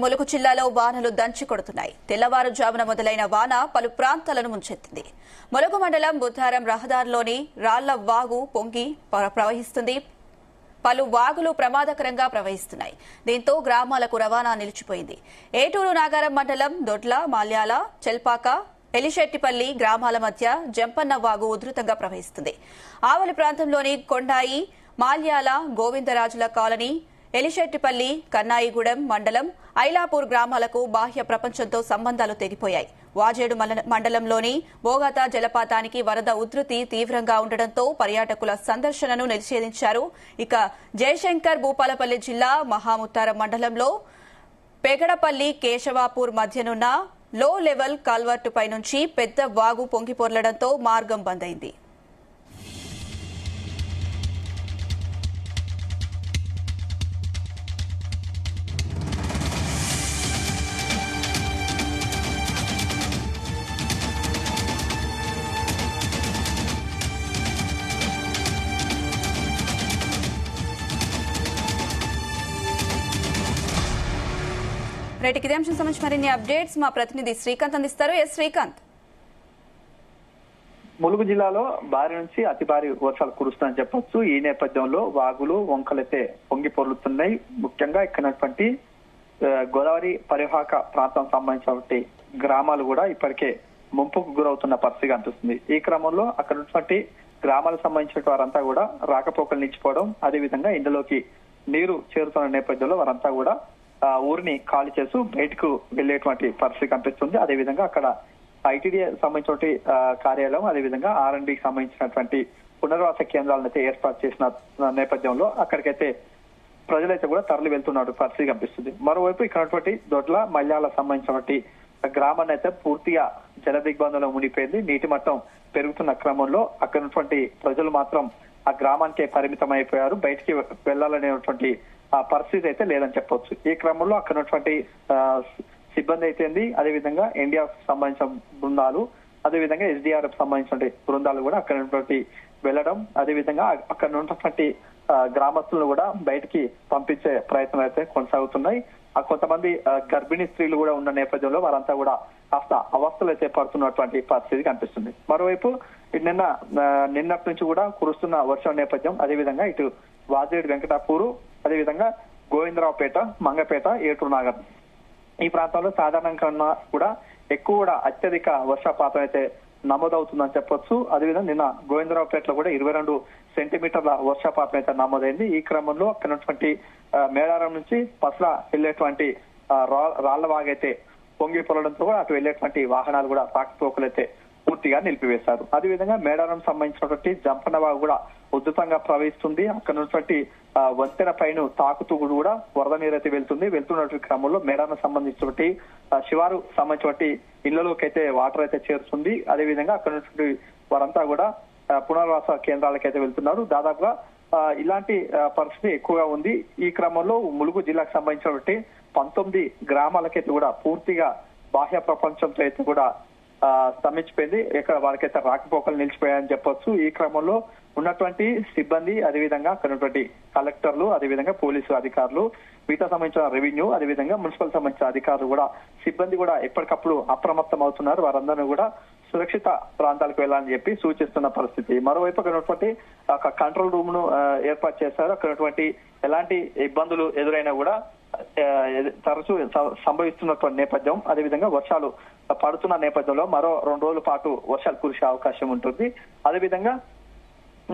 ములుగు జిల్లాలో వానలు దంచి కొడుతున్నాయి. తెల్లవారుజామున మొదలైన వాన పలు ప్రాంతాలను ముంచెత్తింది. ములుగు మండలం బుద్ధారం రహదారిలోని రాళ్ల వాగు పొంగి ప్రవహిస్తుంది. పలు వాగులు ప్రమాదకరంగా ప్రవహిస్తున్నాయి. దీంతో గ్రామాలకు రవాణా నిలిచిపోయింది. ఏటూరు నాగారం మండలం దొడ్ల, మాల్యాల, చెల్పాక, ఎలిశెట్టిపల్లి గ్రామాల మధ్య జంపన్న వాగు ఉధృతంగా ప్రవహిస్తుంది. ఆవలి ప్రాంతంలోని కొండాయి, మాల్యాల, గోవిందరాజుల కాలనీ, ఎలిశెట్టిపల్లి, కన్నాయిగూడెం మండలం, ఐలాపూర్ గ్రామాలకు బాహ్య ప్రపంచంతో సంబంధాలు తెగిపోయాయి. వాజేడు మండలంలోని బోగాత జలపాతానికి వరద ఉధృతి తీవ్రంగా ఉండడంతో పర్యాటకుల సందర్శనను నిషేధించారు. ఇక జయశంకర్ భూపాలపల్లి జిల్లా మహాముత్తారం మండలంలో పెగడపల్లి, కేశవాపూర్ మధ్యనున్న లో లెవెల్ కాల్వర్టుపై నుంచి పెద్ద వాగు పొంగిపొర్లడంతో మార్గం బంద్ అయింది. ఇదే అంశం సంబంధించి మరిన్ని అప్డేట్స్ మా ప్రతినిధి శ్రీకాంత్ అందిస్తారు. శ్రీకాంత్, ములుగు జిల్లాలో భారీ నుంచి అతి భారీ వర్షాలు కురుస్తాయని చెప్పొచ్చు. ఈ నేపథ్యంలో వాగులు, వంకలైతే పొంగి పొర్లుతున్నాయి. ముఖ్యంగా ఇక్కడటువంటి గోదావరి పరివాహక ప్రాంతం సంబంధించినటువంటి గ్రామాలు కూడా ఇప్పటికే ముంపుకు గురవుతున్న పరిస్థితి కనిపిస్తుంది. ఈ క్రమంలో అక్కడ ఉన్నటువంటి గ్రామాలకు సంబంధించిన వారంతా కూడా రాకపోకలు నిలిచిపోవడం, అదేవిధంగా ఇందులోకి నీరు చేరుతున్న నేపథ్యంలో వారంతా కూడా ఊరిని ఖాళీ చేస్తూ బయటకు వెళ్లేటువంటి పరిస్థితి కనిపిస్తుంది. అదేవిధంగా అక్కడ ఐటీడీఏ సంబంధించిన కార్యాలయం, అదేవిధంగా R&Bకి సంబంధించినటువంటి పునర్వాస కేంద్రాలను అయితే ఏర్పాటు చేసిన నేపథ్యంలో అక్కడికైతే ప్రజలైతే కూడా తరలి వెళ్తున్న పరిస్థితి కనిపిస్తుంది. మరోవైపు ఇక్కడ దొడ్ల, మల్యాల సంబంధించినటువంటి గ్రామాన్ని అయితే పూర్తిగా జల దిగ్బంధంలో మునిగిపోయింది. నీటి మట్టం పెరుగుతున్న క్రమంలో అక్కడ ఉన్నటువంటి ప్రజలు మాత్రం ఆ గ్రామానికే పరిమితం అయిపోయారు. బయటికి వెళ్లాలనేటువంటి ఆ పరిస్థితి అయితే లేదని చెప్పొచ్చు. ఈ క్రమంలో అక్కడ ఉన్నటువంటి సిబ్బంది అయితేంది, అదేవిధంగా ఎన్డీఆర్ఎఫ్ సంబంధించిన బృందాలు, అదేవిధంగా SDRF సంబంధించిన బృందాలు కూడా అక్కడ ఉన్నటువంటి వెళ్లడం, అదేవిధంగా అక్కడ ఉన్నటువంటి గ్రామస్తులను కూడా బయటికి పంపించే ప్రయత్నం అయితే కొనసాగుతున్నాయి. కొంతమంది గర్భిణీ స్త్రీలు కూడా ఉన్న నేపథ్యంలో వారంతా కూడా కాస్త అవస్థలు అయితే పడుతున్నటువంటి పరిస్థితి కనిపిస్తుంది. మరోవైపు నిన్నటి నుంచి కూడా కురుస్తున్న వర్షం నేపథ్యం, అదేవిధంగా ఇటు వాజేడు, వెంకటాపూరు, అదేవిధంగా గోవిందరావుపేట, మంగపేట, ఏటూరు నాగర్ ఈ ప్రాంతాల్లో సాధారణ కన్నా కూడా ఎక్కువ కూడా అత్యధిక వర్షపాతం అయితే నమోదవుతుందని చెప్పొచ్చు. అదేవిధంగా నిన్న గోవిందరావుపేటలో కూడా 22 సెంటీమీటర్ల వర్షపాతం అయితే నమోదైంది. ఈ క్రమంలో అక్కడ ఉన్నటువంటి మేడారం నుంచి పసల వెళ్లేటువంటి రాళ్లవాగైతే పొంగి పొరడంతో కూడా అటు వెళ్లేటువంటి వాహనాలు కూడా రాకపోకలైతే పూర్తిగా నిలిపివేశారు. అదేవిధంగా మేడారం సంబంధించినటువంటి జంపన్నవాగు కూడా ఉధృతంగా ప్రవహిస్తుంది. అక్కడ ఉన్నటువంటి వంతెన పైన తాకుతూ కూడా వరద నీరు అయితే వెళ్తున్నటువంటి క్రమంలో మేడారం సంబంధించినటువంటి శివారు సంబంధించినటువంటి ఇళ్లలోకి అయితే వాటర్ అయితే చేరుతుంది. అదేవిధంగా అక్కడ ఉన్నటువంటి వారంతా కూడా పునర్వాస కేంద్రాలకైతే వెళ్తున్నారు. దాదాపుగా ఇలాంటి పరిస్థితి ఎక్కువగా ఉంది. ఈ క్రమంలో ములుగు జిల్లాకు సంబంధించినటువంటి 19 గ్రామాలకైతే కూడా పూర్తిగా బాహ్య ప్రపంచంతో అయితే కూడా స్తంభించిపోయింది. ఇక్కడ వారికైతే రాకపోకలు నిలిచిపోయాయని చెప్పొచ్చు. ఈ క్రమంలో ఉన్నటువంటి సిబ్బంది, అదేవిధంగా అక్కడ ఉన్నటువంటి కలెక్టర్లు, అదేవిధంగా పోలీసు అధికారులు, మిగతా సంబంధించిన రెవెన్యూ, అదేవిధంగా మున్సిపల్ సంబంధించిన అధికారులు కూడా సిబ్బంది కూడా ఎప్పటికప్పుడు అప్రమత్తం అవుతున్నారు. వారందరూ కూడా సురక్షిత ప్రాంతాలకు వెళ్లాలని చెప్పి సూచిస్తున్న పరిస్థితి. మరోవైపు అక్కడ ఉన్నటువంటి కంట్రోల్ రూమ్ ను ఏర్పాటు చేశారు. అక్కడ ఉన్నటువంటి ఎలాంటి ఇబ్బందులు ఎదురైనా కూడా తరచూ సంభవిస్తున్నటువంటి నేపథ్యం, అదేవిధంగా వర్షాలు పడుతున్న నేపథ్యంలో మరో 2 రోజుల పాటు వర్షాలు కురిసే అవకాశం ఉంటుంది. అదేవిధంగా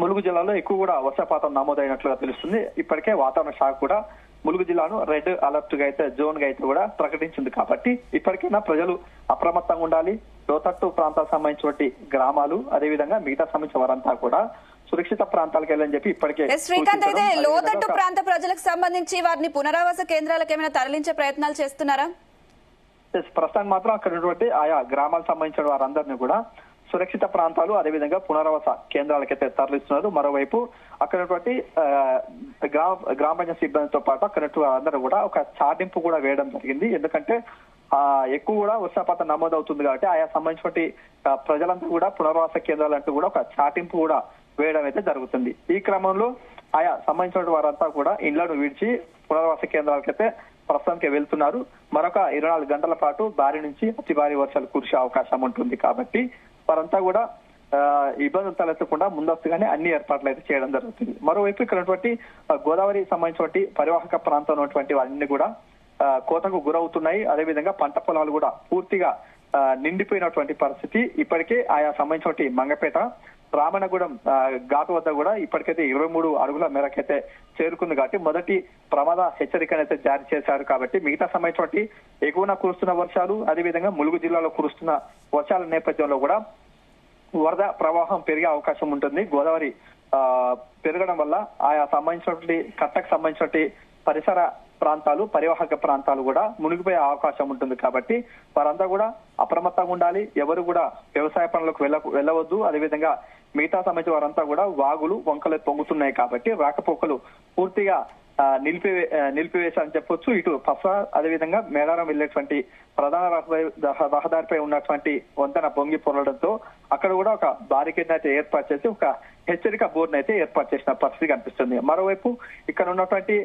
ములుగు జిల్లాలో ఎక్కువ కూడా వర్షపాతం నమోదైనట్లుగా తెలుస్తుంది. ఇప్పటికే వాతావరణ శాఖ కూడా ములుగు జిల్లాను రెడ్ అలర్ట్ గా అయితే, జోన్ గా అయితే కూడా ప్రకటించింది. కాబట్టి ఇప్పటికైనా ప్రజలు అప్రమత్తంగా ఉండాలి. లోతట్టు ప్రాంతాలకు సంబంధించినటువంటి గ్రామాలు, అదేవిధంగా మిగతా సంబంధించిన వారంతా కూడా సురక్షిత ప్రాంతాలకు వెళ్ళని చెప్పి ఇప్పటికే. శ్రీకాంత్, అయితే లోతట్టు ప్రాంత ప్రజలకు సంబంధించి వారిని పునరావాస కేంద్రాలకు ఏమైనా తరలించే ప్రయత్నాలు చేస్తున్నారా? ప్రస్తుతానికి మాత్రం అక్కడ ఉన్నటువంటి ఆయా గ్రామాలకు సంబంధించిన వారందరినీ కూడా సురక్షిత ప్రాంతాలు, అదేవిధంగా పునరావాస కేంద్రాలకైతే తరలిస్తున్నారు. మరోవైపు అక్కడ గ్రామ పంచాయతీ సిబ్బందితో పాటు అక్కడ అందరూ కూడా ఒక చాటింపు కూడా వేయడం జరిగింది. ఎందుకంటే ఎక్కువ కూడా వర్షపాతం నమోదవుతుంది కాబట్టి ఆయా సంబంధించినటువంటి ప్రజలంతా కూడా పునరావాస కేంద్రాలంటూ కూడా ఒక చాటింపు కూడా వేయడం అయితే జరుగుతుంది. ఈ క్రమంలో ఆయా సంబంధించిన వారంతా కూడా ఇళ్లను విడిచి పునరావాస కేంద్రాలకైతే ప్రస్తుతానికి వెళ్తున్నారు. మరొక 24 గంటల పాటు భారీ నుంచి అతి భారీ వర్షాలు కురిసే అవకాశం ఉంటుంది కాబట్టి వారంతా కూడా ఇబ్బందులు తలెత్తకుండా ముందస్తుగానే అన్ని ఏర్పాట్లు అయితే చేయడం జరుగుతుంది. మరోవైపు ఇక్కడ ఉన్నటువంటి గోదావరి సంబంధించినటువంటి పరివాహక ప్రాంతం ఉన్నటువంటి వారిని కూడా కోతకు గురవుతున్నాయి. అదేవిధంగా పంట పొలాలు కూడా పూర్తిగా నిండిపోయినటువంటి పరిస్థితి. ఇప్పటికే ఆయా సంబంధించినటువంటి మంగపేట, రామన్నగూడెం ఘాటు వద్ద కూడా ఇప్పటికైతే 23 అడుగుల మేరకైతే చేరుకుంది కాబట్టి మొదటి ప్రమాద హెచ్చరికనైతే జారీ చేశారు. కాబట్టి మిగతా సంబంధించినటువంటి ఎగువన కురుస్తున్న వర్షాలు, అదేవిధంగా ములుగు జిల్లాలో కురుస్తున్న వర్షాల నేపథ్యంలో కూడా వరద ప్రవాహం పెరిగే అవకాశం ఉంటుంది. గోదావరి పెరగడం వల్ల ఆయా సంబంధించినటువంటి కట్టకు సంబంధించినటువంటి పరిసర ప్రాంతాలు, పరివాహక ప్రాంతాలు కూడా మునిగిపోయే అవకాశం ఉంటుంది. కాబట్టి వారంతా కూడా అప్రమత్తంగా ఉండాలి. ఎవరు కూడా వ్యవసాయ పనులకు వెళ్ళవద్దు. అదేవిధంగా మిగతా సంబంధించిన వారంతా కూడా వాగులు, వంకలు పొంగుతున్నాయి కాబట్టి రాకపోకలు పూర్తిగా నిలిపివేశారని చెప్పొచ్చు. ఇటు పస అదేవిధంగా మేడారం వెళ్లేటువంటి ప్రధాన రహదారిపై ఉన్నటువంటి వంతెన పొంగి పొరడంతో అక్కడ కూడా ఒక బారికేడ్ అయితే ఏర్పాటు చేసి ఒక హెచ్చరిక బోర్డు అయితే ఏర్పాటు చేసిన పరిస్థితి కనిపిస్తుంది. మరోవైపు ఇక్కడ ఉన్నటువంటి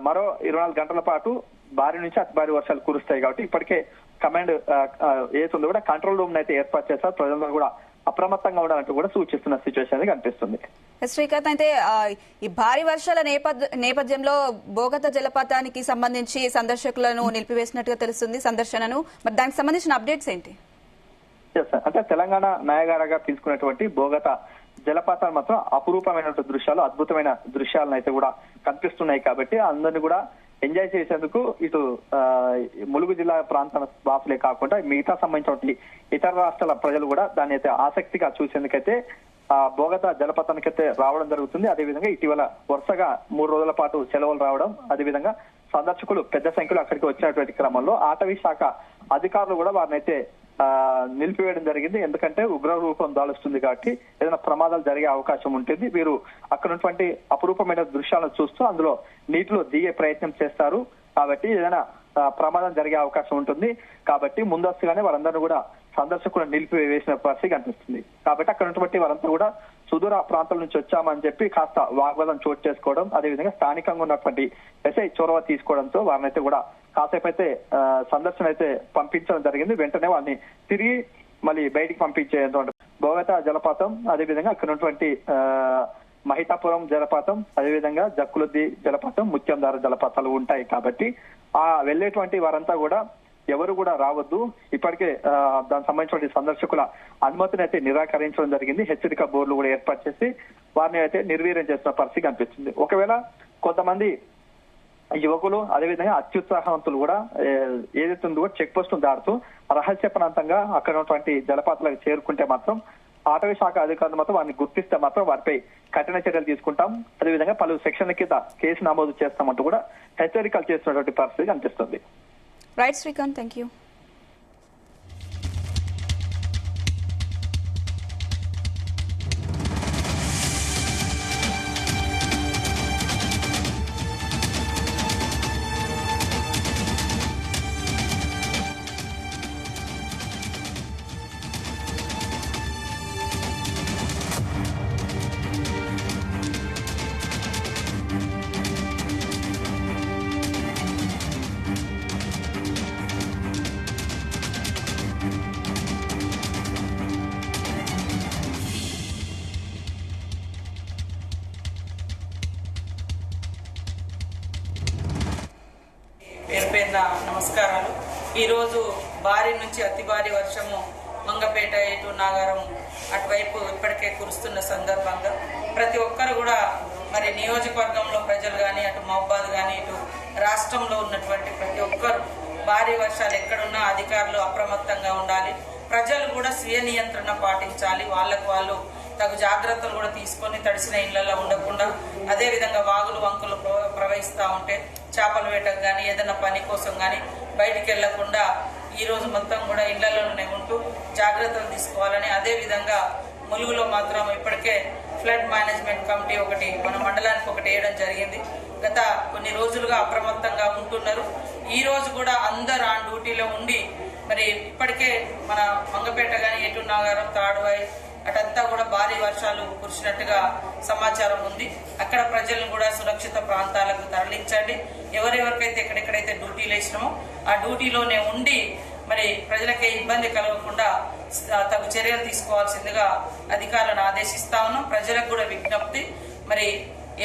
మరో 24 గంటల పాటు భారీ నుంచి అతి భారీ వర్షాలు కురుస్తాయి కాబట్టి ఇప్పటికే కమాండ్ ఏతుందో కూడా కంట్రోల్ రూమ్ అయితే ఏర్పాటు చేస్తారు. ప్రజలందరూ కూడా అప్రమత్తంగా ఉండాలంటూ కూడా సూచిస్తున్న సిచ్యువేషన్ కనిపిస్తుంది. శ్రీకాంత్, అయితే ఈ భారీ వర్షాల నేపథ్యంలో బోగత జలపాతానికి సంబంధించి సందర్శకులను నిలిపివేసినట్టుగా తెలుస్తుంది సందర్శనను. మరి దానికి సంబంధించిన అప్డేట్స్ ఏంటి? అంటే తెలంగాణ నయగారగా తీసుకున్నటువంటి బోగత జలపాతాలు మాత్రం అపురూపమైనటువంటి దృశ్యాలు, అద్భుతమైన దృశ్యాలను అయితే కూడా కనిపిస్తున్నాయి కాబట్టి అందరినీ కూడా ఎంజాయ్ చేసేందుకు ఇటు ములుగు జిల్లా ప్రాంత వాసులే కాకుండా మిగతా సంబంధించిన ఇతర రాష్ట్రాల ప్రజలు కూడా దాన్ని అయితే ఆసక్తిగా చూసేందుకైతే బోగత జలపాతానికైతే రావడం జరుగుతుంది. అదేవిధంగా ఇటీవల వరుసగా 3 రోజుల పాటు సెలవులు రావడం, అదేవిధంగా సందర్శకులు పెద్ద సంఖ్యలో అక్కడికి వచ్చినటువంటి క్రమంలో అటవీ శాఖ అధికారులు కూడా వారిని అయితే నిలిపివేయడం జరిగింది. ఎందుకంటే ఉగ్ర రూపం దాలుస్తుంది కాబట్టి ఏదైనా ప్రమాదాలు జరిగే అవకాశం ఉంటుంది. వీరు అక్కడ ఉన్నటువంటి అపురూపమైన దృశ్యాలను చూస్తూ అందులో నీటిలో దిగే ప్రయత్నం చేస్తారు కాబట్టి ఏదైనా ప్రమాదం జరిగే అవకాశం ఉంటుంది. కాబట్టి ముందస్తుగానే వారందరూ కూడా సందర్శకులను నిలిపివేసిన పరిస్థితి కనిపిస్తుంది. కాబట్టి అక్కడ ఉన్నటువంటి వారంతా కూడా సుదూర ప్రాంతాల నుంచి వచ్చామని చెప్పి కాస్త వాగ్వాదం చోటు చేసుకోవడం, అదేవిధంగా స్థానికంగా ఉన్నటువంటి ఎస్ఐ చొరవ తీసుకోవడంతో వారినైతే కూడా కాసేపు అయితే సందర్శన అయితే పంపించడం జరిగింది. వెంటనే వారిని తిరిగి మళ్ళీ బయటికి పంపించేటువంటి బోగత జలపాతం, అదేవిధంగా అక్కడ ఉన్నటువంటి మహితాపురం జలపాతం, అదేవిధంగా జక్కులద్ది జలపాతం, ముత్యందార జలపాతాలు ఉంటాయి. కాబట్టి ఆ వెళ్లేటువంటి వారంతా కూడా ఎవరు కూడా రావద్దు. ఇప్పటికే దానికి సంబంధించిన సందర్శకుల అనుమతిని అయితే నిరాకరించడం జరిగింది. హెచ్చరిక బోర్డులు కూడా ఏర్పాటు చేసి వారిని అయితే నిర్వీర్యం చేస్తున్న పరిస్థితి కనిపిస్తుంది. ఒకవేళ కొంతమంది యువకులు అదేవిధంగా అత్యుత్సాహవంతులు కూడా ఏదైతే ఉందో చెక్ పోస్ట్ దాడుతూ రహస్య ప్రాంతంగా అక్కడ ఉన్నటువంటి జలపాతాలకు చేరుకుంటే మాత్రం అటవీ శాఖ అధికారులు మాత్రం వారిని గుర్తిస్తే మాత్రం వారిపై కఠిన చర్యలు తీసుకుంటాం, అదేవిధంగా పలు సెక్షన్ల కింద కేసు నమోదు చేస్తామంటూ కూడా హెచ్చరికలు చేస్తున్నటువంటి పరిస్థితి కనిపిస్తుంది. Right Srikanth, thank you. నమస్కారాలు. ఈరోజు భారీ నుంచి అతి భారీ వర్షము మంగపేట, ఇటు నాగారం అటువైపు ఇప్పటికే కురుస్తున్న సందర్భంగా ప్రతి ఒక్కరు కూడా మరి నియోజకవర్గంలో ప్రజలు కానీ, అటు మహబాద్ కానీ, ఇటు రాష్ట్రంలో ఉన్నటువంటి ప్రతి ఒక్కరు భారీ వర్షాలు ఎక్కడున్నా అధికారులు అప్రమత్తంగా ఉండాలి. ప్రజలు కూడా స్వీయ నియంత్రణ పాటించాలి. వాళ్ళకు వాళ్ళు తగు జాగ్రత్తలు కూడా తీసుకొని తడిసిన ఇళ్లలో ఉండకుండా, అదేవిధంగా వాగులు వంకులు ప్రవహిస్తూ ఉంటే చేపల వేటకు కానీ ఏదైనా పని కోసం కానీ బయటికి వెళ్లకుండా ఈ రోజు మొత్తం కూడా ఇళ్లలోనే ఉంటూ జాగ్రత్తలు తీసుకోవాలని, అదేవిధంగా ములుగులో మాత్రం ఇప్పటికే ఫ్లడ్ మేనేజ్మెంట్ కమిటీ ఒకటి మన మండలానికి ఒకటి వేయడం జరిగింది. గత కొన్ని రోజులుగా అప్రమత్తంగా ఉంటున్నారు. ఈ రోజు కూడా అందరు ఆన్ డ్యూటీలో ఉండి మరి ఇప్పటికే మన మంగపేట కానీ, ఎటు నాగారం, తాడువాయి, అటంతా కూడా భారీ వర్షాలు కురిసినట్టుగా సమాచారం ఉంది. అక్కడ ప్రజలను కూడా సురక్షిత ప్రాంతాలకు తరలించండి. ఎవరెవరికైతే ఎక్కడెక్కడైతే డ్యూటీలు వేసినామో ఆ డ్యూటీలోనే ఉండి మరి ప్రజలకే ఇబ్బంది కలగకుండా తగు చర్యలు తీసుకోవాల్సిందిగా అధికారులను ఆదేశిస్తా ఉన్నాం. ప్రజలకు కూడా విజ్ఞప్తి, మరి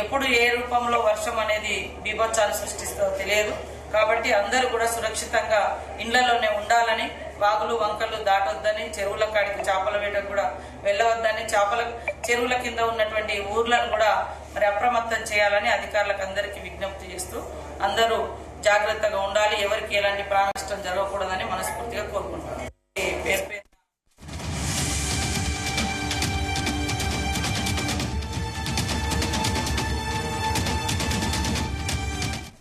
ఎప్పుడు ఏ రూపంలో వర్షం అనేది బీభత్సాన్ని సృష్టిస్తుందో తెలియదు కాబట్టి అందరూ కూడా సురక్షితంగా ఇళ్లలోనే ఉండాలని, వాగులు వంకలు దాటొద్దని, చెరువుల కాడికి చేపల వేటకు కూడా వెళ్ళవద్దని, చెరువుల కింద ఉన్నటువంటి ఊర్లను కూడా మరి అప్రమత్తం చేయాలని అధికారులకు అందరికీ విజ్ఞప్తి చేస్తూ అందరూ జాగ్రత్తగా ఉండాలి. ఎవరికి ఎలాంటి ప్రాణ నష్టం జరగకూడదని మనస్ఫూర్తిగా